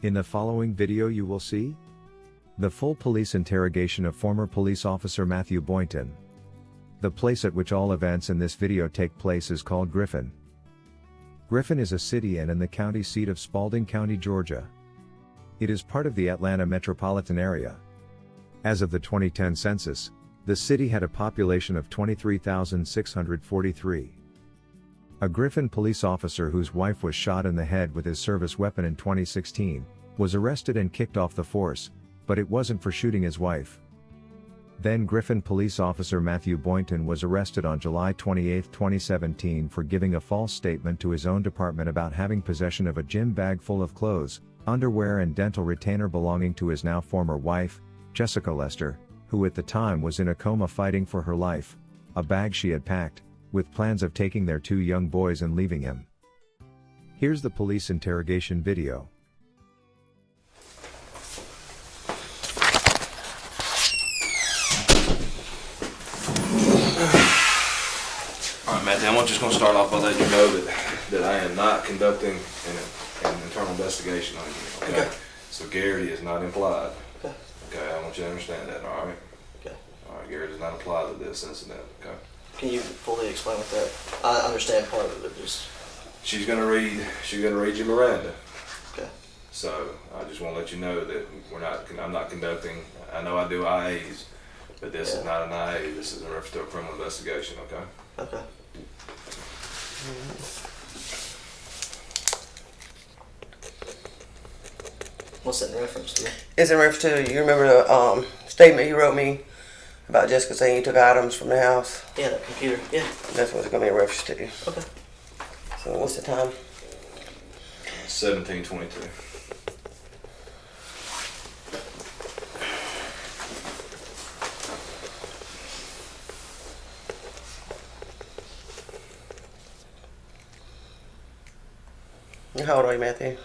In the following video you will see the full police interrogation of former police officer Mathew Boynton. The place at which all events in this video take place is called Griffin. Griffin is a city and in the county seat of Spalding County, Georgia. It is part of the Atlanta metropolitan area. As of the 2010 census, the city had a population of 23,643. A Griffin police officer whose wife was shot in the head with his service weapon in 2016, was arrested and kicked off the force, but it wasn't for shooting his wife. Then Griffin police officer Mathew Boynton was arrested on July 28, 2017 for giving a false statement to his own department about having possession of a gym bag full of clothes, underwear and dental retainer belonging to his now former wife, Jessica Lester, who at the time was in a coma fighting for her life, a bag she had packed, with plans of taking their 2 young boys and leaving him. Here's the police interrogation video. Alright, Matthew, I'm just going to start off by letting you know that I am not conducting an internal investigation on you, okay? So Garrity is not implied. Okay, I want you to understand that, alright? Okay. Alright, Garrity does not apply to this incident, okay? Can you fully explain what that? I understand part of it, just. She's gonna read you Miranda. Okay. So I just want to let you know that I'm not conducting. I know I do IAs, but this is not an IA. This is in reference to a criminal investigation. Okay. Okay. What's it in reference to? It's in reference to, you remember the statement you wrote me about Jessica saying you took items from the house? Yeah, that computer. Yeah. That's what it's going to be in reference to. Okay. So what's the time? 17:22. How old are you, Matthew?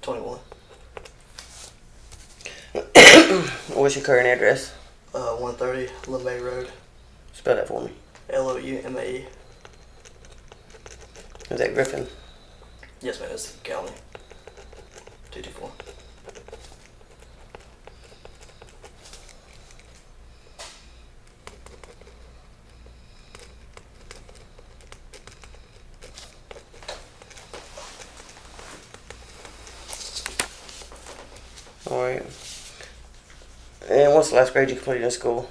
21. What's your current address? 130 LeMay Road. Spell that for me. LOUMAE. Is that Griffin? Yes, ma'am. It's the county. 224. Alright. And what's the last grade you completed in school?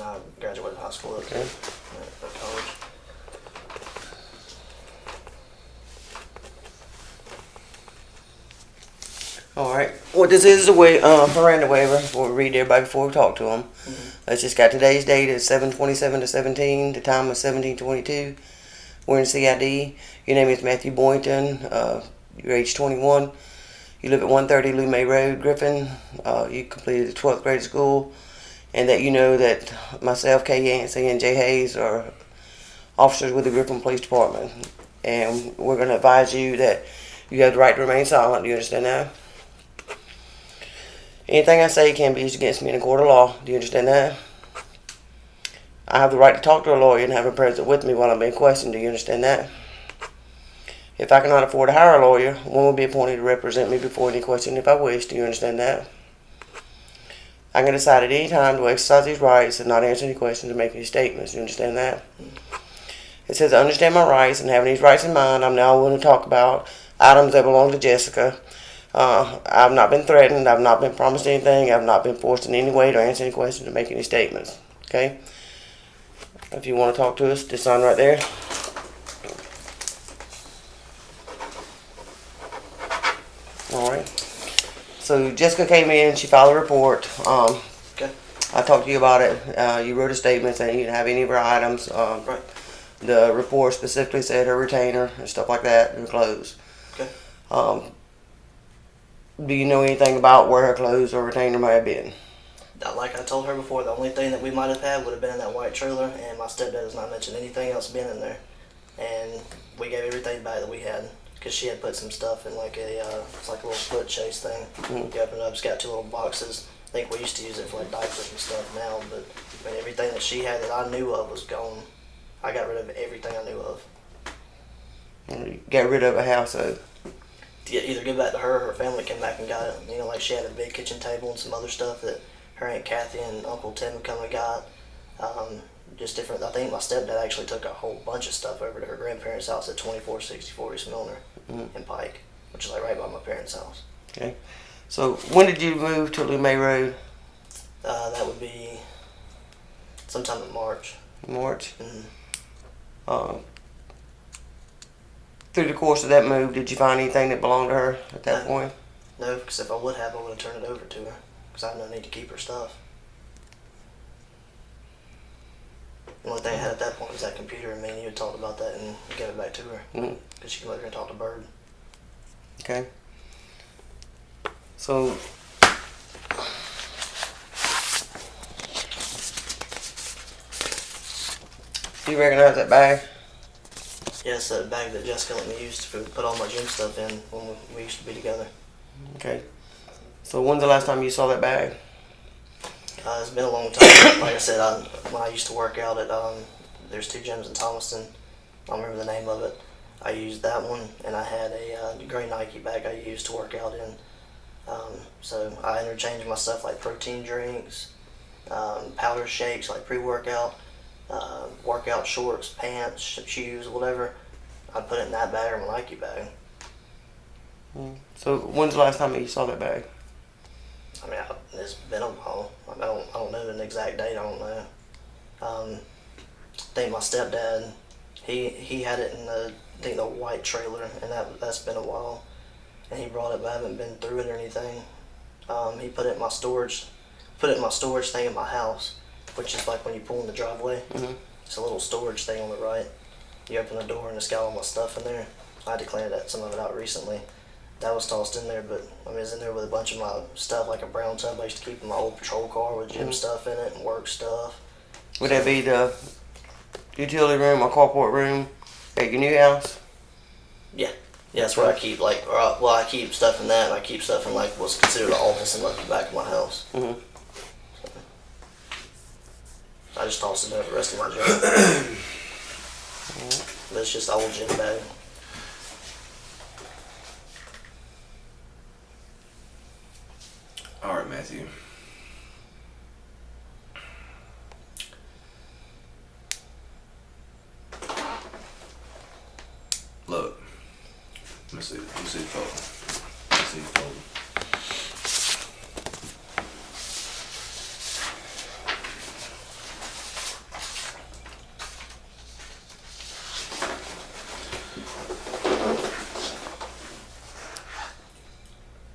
I graduated high school at college. Alright. What this is a Miranda waiver. We'll read to everybody before we talk to them. It's just got today's date at 7/27/17. The time was 17:22. We're in CID. Your name is Mathew Boynton. You're age 21. You live at 130 LeMay Road, Griffin. You completed the 12th grade of school. And that you know that myself, Kay Yancey, and Jay Hayes are officers with the Griffin Police Department. And we're going to advise you that you have the right to remain silent. Do you understand that? Anything I say can be used against me in a court of law. Do you understand that? I have the right to talk to a lawyer and have him present with me while I'm being questioned. Do you understand that? If I cannot afford to hire a lawyer, one will be appointed to represent me before any question if I wish. Do you understand that? I can decide at any time to exercise these rights and not answer any questions or make any statements. Do you understand that? It says, I understand my rights, and having these rights in mind, I'm now willing to talk about items that belong to Jessica. I've not been threatened. I've not been promised anything. I've not been forced in any way to answer any questions or make any statements. Okay? If you want to talk to us, just sign right there. Alright. So Jessica came in, she filed a report. Okay. I talked to you about it. You wrote a statement saying you didn't have any of her items. Right. The report specifically said her retainer and stuff like that, and her clothes. Okay. Do you know anything about where her clothes or retainer might have been? Like I told her before, the only thing that we might have had would have been in that white trailer, and my stepdad has not mentioned anything else being in there. And we gave everything back that we had, because she had put some stuff in like it's like a little foot chase thing. You open it up, it's got 2 little boxes. I think we used to use it for like diapers and stuff now, but I mean, everything that she had that I knew of was gone. I got rid of everything I knew of. You got rid of a house, so either give back to her or her family came back and got it. You know, like she had a big kitchen table and some other stuff that her Aunt Kathy and Uncle Tim come and got. Just different. I think my stepdad actually took a whole bunch of stuff over to her grandparents' house at 2464 East Milner in Pike, which is like right by my parents' house. Okay. So when did you move to Lumay Road? That would be sometime in March. March. Mm-hmm. Through the course of that move, did you find anything that belonged to her at that point? No, because if I would have, I would have turned it over to her. Because I had no need to keep her stuff. The only thing I had at that point was that computer, and me and you had talked about that and gave it back to her. Because she could go over and talk to Bird. Okay. So, do you recognize that bag? Yeah, it's that bag that Jessica let me use to put all my gym stuff in when we used to be together. Okay. So when's the last time you saw that bag? It's been a long time. Like I said, when I used to work out at, there's 2 gyms in Thomaston. I don't remember the name of it. I used that one, and I had a gray Nike bag I used to work out in. So I interchanged my stuff like protein drinks, powder shakes like pre-workout, workout shorts, pants, shoes, whatever. I put it in that bag or my Nike bag. So when's the last time that you saw that bag? I mean, it's been a while. I don't know the exact date. I don't know. I think my stepdad, he had it in the white trailer, and that's been a while. And he brought it, but I haven't been through it or anything. He put it in my storage thing in my house, which is like when you pull in the driveway. It's a little storage thing on the right. You open the door and it's got all my stuff in there. I had to clean some of it out recently. That was tossed in there, but I mean, it's in there with a bunch of my stuff, like a brown tub I used to keep in my old patrol car with gym stuff in it and work stuff. Would that be the utility room or carport room at your new house? Yeah, that's where I keep I keep stuff in that, and I keep stuff in like what's considered an office in like the back of my house. So, I just tossed it in there for the rest of my gym. But it's just an old gym bag. All right, Matthew. Look. Let me see the folder. Let me see the folder.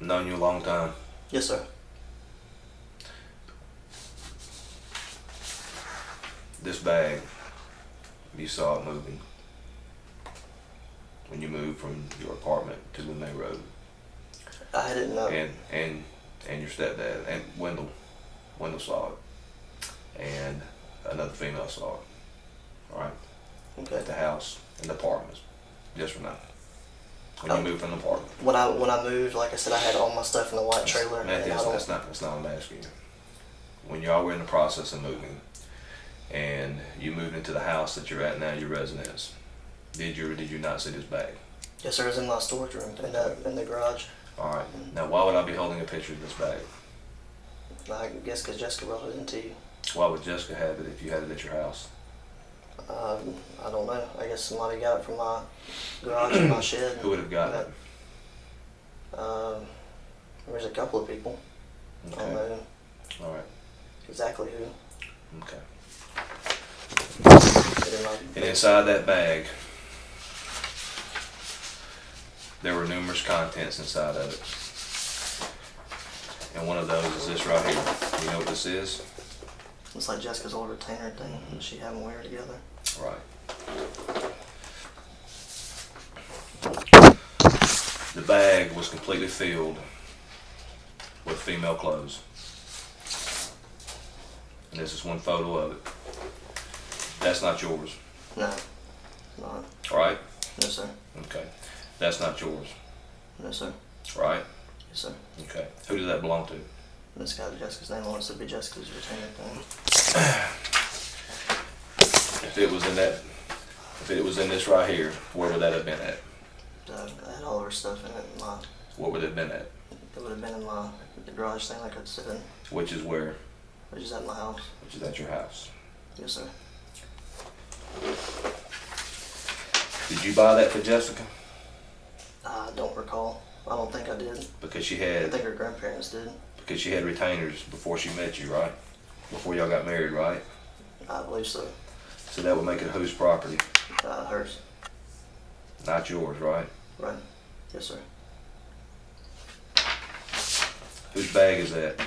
Known you a long time. Yes, sir. This bag, you saw it moving when you moved from your apartment to the main road. I didn't know. And your stepdad and Wendell saw it, and another female saw it. All right. Okay. At the house in the apartments, yes or no? When you moved from the apartment. When I moved, like I said, I had all my stuff in the white trailer. Matthew, that's not what I'm asking you. When y'all were in the process of moving, and you moved into the house that you're at now, your residence, did you or did you not see this bag? Yes, sir. It was in my storage room in the garage. All right. Now, why would I be holding a picture of this bag? I guess because Jessica brought it into you. Why would Jessica have it if you had it at your house? I don't know. I guess somebody got it from my garage and my shed. Who would have gotten it? There's a couple of people. Okay. I don't know All right. exactly who. Okay. But And inside that bag, there were numerous contents inside of it. And one of those is this right here. You know what this is? it's like Jessica's old retainer thing that she had when we were together. Right. The bag was completely filled with female clothes. And this is one photo of it. That's not yours. No, not. All right? No, sir. Okay. That's not yours. No, sir. Right? Yes, sir. Okay. Who does that belong to? This got Jessica's name on it, so it'd be Jessica's retainer thing. If it was in this right here, where would that have been at? I had all of her stuff in it. What would it have been at? It would have been in the garage thing like I'd said, Which is where? which is at my house. Which is at your house. Yes, sir. Did you buy that for Jessica? I don't recall. I don't think I did. Because she I had think her grandparents did. because she had retainers before she met you, right? Before y'all got married, right? I believe so. So that would make it whose property? Hers. Not yours, right? Right. Yes, sir. Whose bag is that?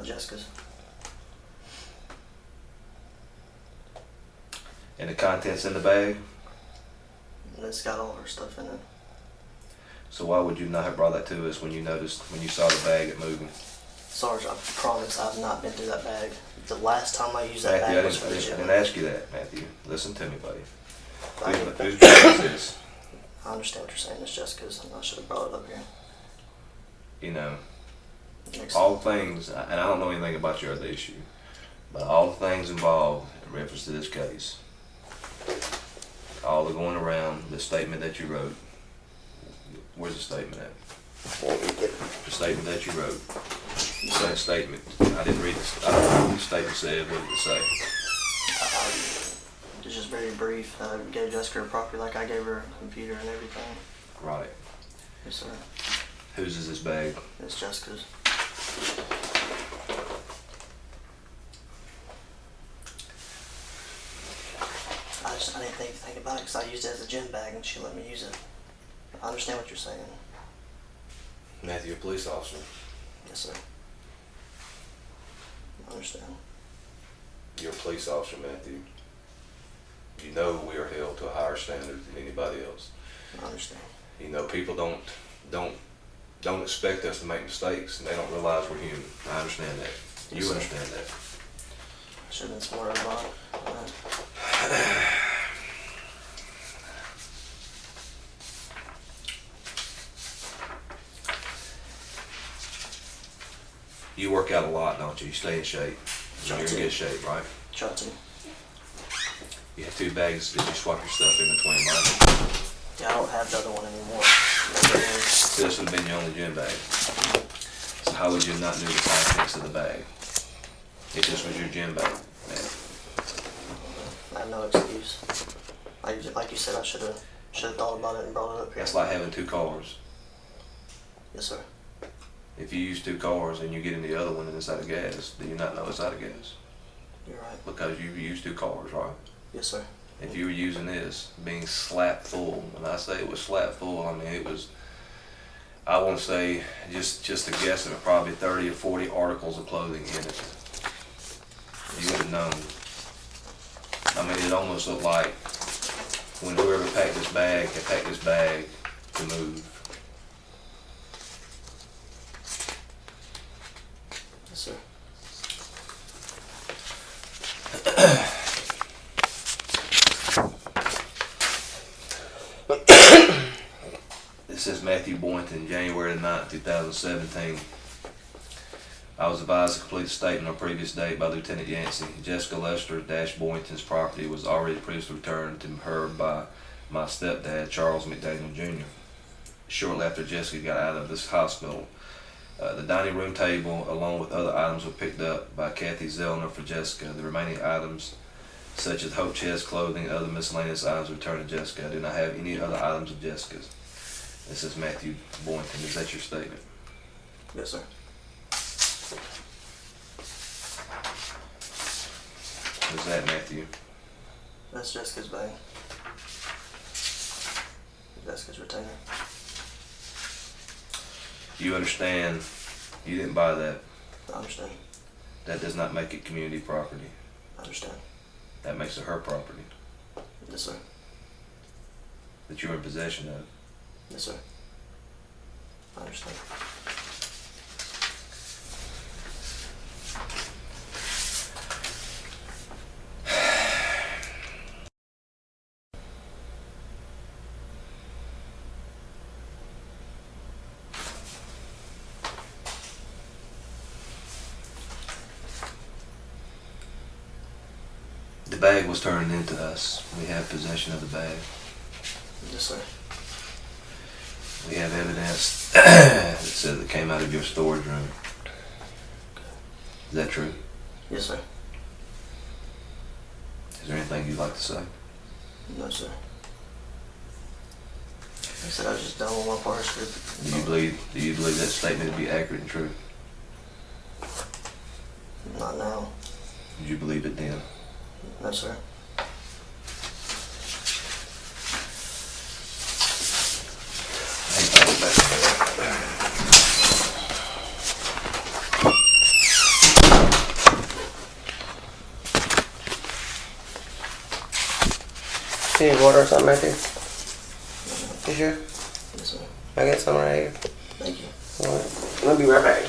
Jessica's. And the contents in the bag? And it's got all her stuff in it. So why would you not have brought that to us when you saw the bag at moving? Sarge, I promise I've not been through that bag. The last time I used that Matthew, I bag was for the didn't gym. ask you that, Matthew. Listen to me, buddy. I Whose bag is this? understand what you're saying. It's Jessica's, and I should have brought it up here. You know, Next all things, and I don't know anything about your other issue, but all the things involved in reference to this case, all the going around, the statement that you wrote, where's the statement at? The statement that you wrote. You said statement. I didn't read this. I don't know what the statement said. What did it say? It's just very brief. I gave Jessica her property like I gave her a computer and everything. Right. Yes, sir. Whose is this bag? It's Jessica's. I didn't think about it because I used it as a gym bag and she let me use it. I understand what you're saying. Matthew, a police officer. Yes, sir. I understand. You're a police officer, Matthew. You know we are held to a higher standard than anybody else. I understand. You know, people don't expect us to make mistakes, and they don't realize we're human. I understand that. You Yes, sir. understand that. I should have been smarter about it. You work out a lot, don't you? You stay in shape. Try You're in to. good shape, right? Try to. You have 2 bags that you swap your stuff in between, right? Yeah, I don't have the other one anymore. So this would have been your only gym bag. So how would you not know the contents of the bag? If this was your gym bag, man. I have no excuse. Like you said, I should have thought about it and brought it up here. That's like having 2 cars. Yes, sir. If you use 2 cars and you get in the other one and it's out of gas, do you not know it's out of gas? You're right. Because you use 2 cars, right? Yes, sir. If you were using this, being slap full, when I say it was slap full, I mean it was, I want to say, just a guesstimate, probably 30 or 40 articles of clothing in it. You would have known. I mean, it almost looked like when whoever packed this bag had packed this bag to move. Yes, sir. This says Matthew Boynton, January 9th, 2017. I was advised to complete a statement on a previous date by Lieutenant Yancey. Jessica Lester Boynton's property was already previously returned to her by my stepdad, Charles McDaniel Jr. Shortly after Jessica got out of this hospital, the dining room table, along with other items, were picked up by Kathy Zellner for Jessica. The remaining items, such as Hope Chest clothing and other miscellaneous items, were returned to Jessica. I do not have any other items of Jessica's. This is Matthew Boynton. Is that your statement? Yes, sir. What's that, Matthew? That's Jessica's bag. Jessica's retainer. You understand you didn't buy that. I understand. That does not make it community property. I understand. That makes it her property Yes, sir. that you're in possession of. Yes, sir. I understand. The bag was turned into us. We have possession of the bag. Yes, sir. We have evidence that says it came out of your storage room. Is that true? Yes, sir. Is there anything you'd like to say? No, sir. I said I was just done with my part script. Do you believe that statement to be accurate and true? Not now. Did you believe it then? No, sir. You need water or something, Matthew? You sure? Yes, sir. I got some right here. Thank you. Alright. I'll be right back.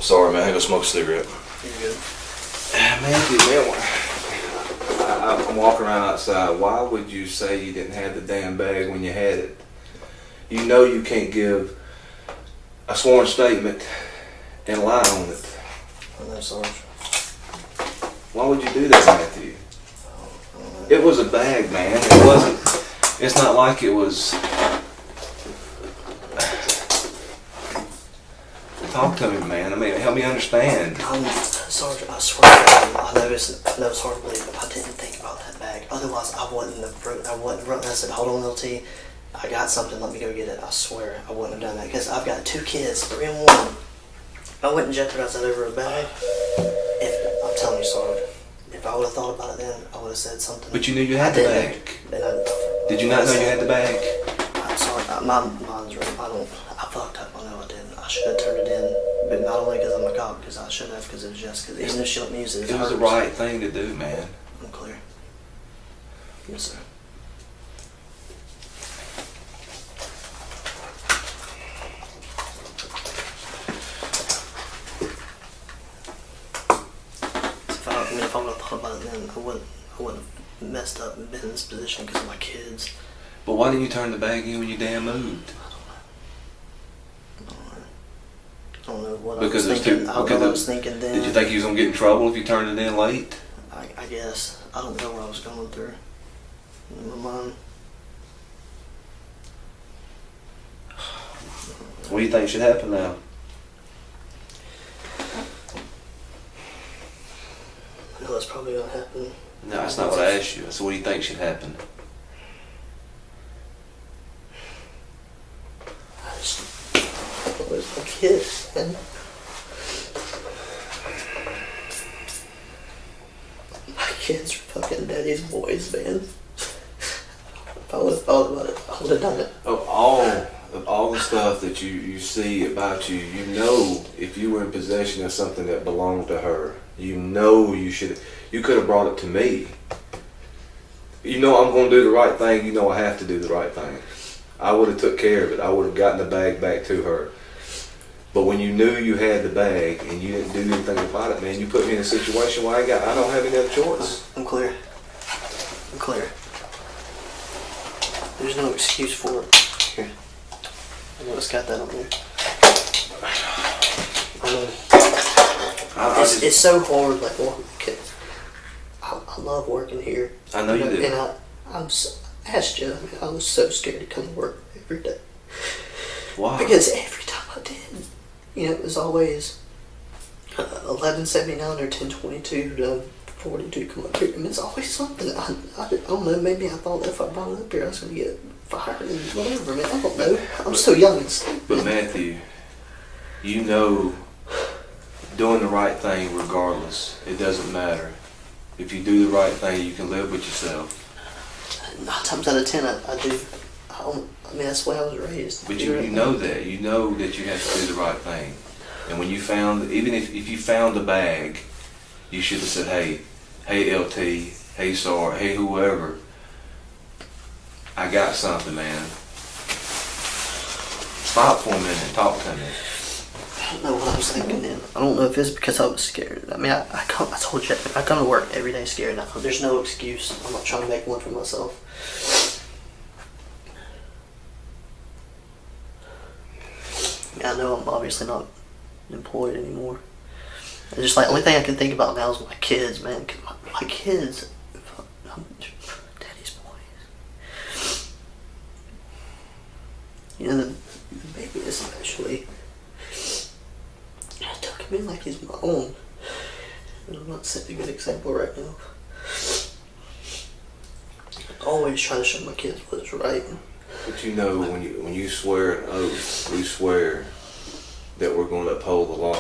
Sorry, man. I go smoke a cigarette. You're good. Matthew, man, I'm walking around outside. Why would you say you didn't have the damn bag when you had it? You know you can't give a sworn statement and lie on it. I know, Sarge. Why would you do that, Matthew? It was a bag, man. It wasn't. It's not like it was. Talk to me, man. I mean, help me understand. Sarge, I swear to God, I know it's hard to believe, but I didn't think about that bag. Otherwise, I wouldn't have wrote. I said, hold on, LT. I got something. Let me go get it. I swear, I wouldn't have done that because I've got 2 kids, 3 and 1. I wouldn't jeopardize that over a bag. I'm telling you, Sarge, if I would have thought about it then, I would have said something. But you knew you had the bag. Did you not know you had the bag? I'm sorry. Mine's right. I fucked up. I know I didn't. I should have turned it in, but not only because I'm a cop, because I should have, because it was Jessica. Even if she let me use it, It was the right thing to do, man. I'm clear. Yes, sir. If I would have thought about it then, I wouldn't have messed up and been in this position because of my kids. But why didn't you turn the bag in when you damn moved? I don't know what Because I was thinking. I don't know what I was thinking then. Did you think you was gonna get in trouble if you turned it in late? I guess. I don't know what I was going through in my mind. What do you think should happen now? I know that's probably gonna happen. No, that's not what I asked you. I said, what do you think should happen? I just was my kids, man. My kids are fucking daddy's boys, man. If I would have thought about it, I would have done it. Of all the stuff that you see about you, you know if you were in possession of something that belonged to her, you know you could have brought it to me. You know I'm going to do the right thing, you know I have to do the right thing. I would have took care of it. I would have gotten the bag back to her. But when you knew you had the bag and you didn't do anything about it, man, you put me in a situation where I don't have any other choice. I'm clear. I'm clear. There's no excuse for it. Here. I know it's got that on there. I know. It's so hard, like, I love working here. I know you do. And I asked you, I was so scared to come to work every day. Why? Because every time I did, it was always 11:79 or 10:22 to 42 come up here. I mean, it's always something. I don't know, maybe I thought that if I brought it up here, I was going to get fired and whatever. I mean, I don't know. I'm so young and stupid. But Matthew, you know doing the right thing regardless, it doesn't matter. If you do the right thing, you can live with yourself. 9 times out of 10, I do. I mean, that's the way I was raised. But you know that. You know that you have to do the right thing. And when you found, even if you found the bag, you should have said, hey LT, hey Sar, hey whoever, I got something, man. Stop for a minute and talk to me. I don't know what I was thinking then. I don't know if it's because I was scared. I mean, I told you, I come to work every day scared now. There's no excuse. I'm not trying to make one for myself. I know I'm obviously not employed anymore. It's just like, the only thing I can think about now is my kids, man. 'Cause my kids, I'm daddy's boys. The baby especially. I took him in like he's my own. And I'm not setting a good example right now. I always try to show my kids what's right. But you know, when you swear an oath, we swear that we're going to uphold the law.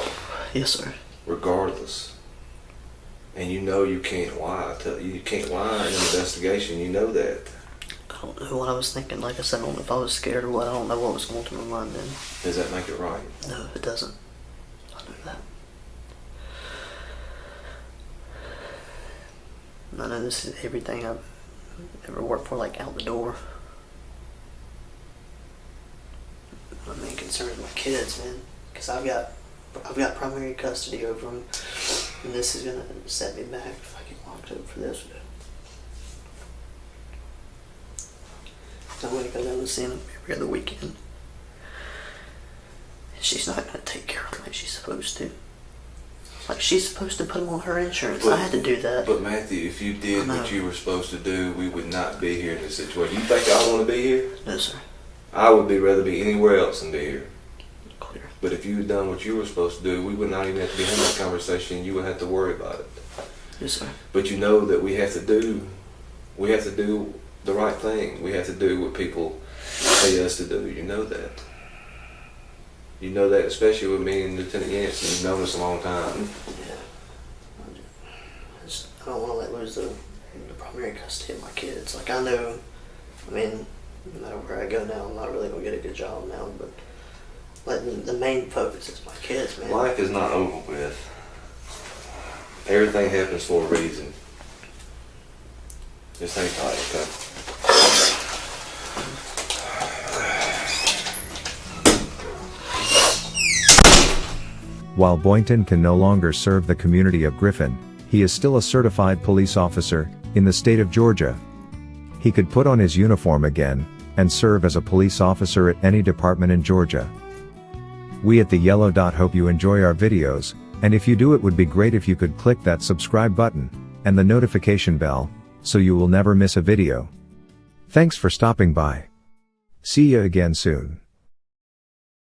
Yes, sir. Regardless. And you know you can't lie. You can't lie in an investigation. You know that. I don't know what I was thinking. Like I said, I don't know if I was scared or what. I don't know what was going through my mind then. Does that make it right? No, it doesn't. I know that. I know this is everything I've ever worked for, like, out the door. My main concern is my kids, man. Because I've got I've got primary custody over him, and this is gonna set me back if I get locked up for this. I'm gonna go down and see him every other weekend. And she's not gonna take care of him like she's supposed to. Like, she's supposed to put him on her insurance. I had to do that. But Matthew, if you did what you were supposed to do, we would not be here in this situation. You think I want to be here? No, sir. I would rather be anywhere else than be here. Clear. But if you had done what you were supposed to do, we would not even have to be having this conversation. You would have to worry about it. Yes, sir. But you know that we have to do the right thing. We have to do what people pay us to do. You know that. You know that, especially with me and Lieutenant Yancey. You've known us a long time. Yeah. I don't want to lose the primary custody of my kids. Like, I know, I mean, no matter where I go now, I'm not really going to get a good job now, but like, the main focus is my kids, man. Life is not over with. Everything happens for a reason. Just hang tight, okay? While Boynton can no longer serve the community of Griffin, he is still a certified police officer in the state of Georgia. He could put on his uniform again and serve as a police officer at any department in Georgia. We at the Yellow Dot hope you enjoy our videos, and if you do, it would be great if you could click that subscribe button and the notification bell so you will never miss a video. Thanks for stopping by. See you again soon.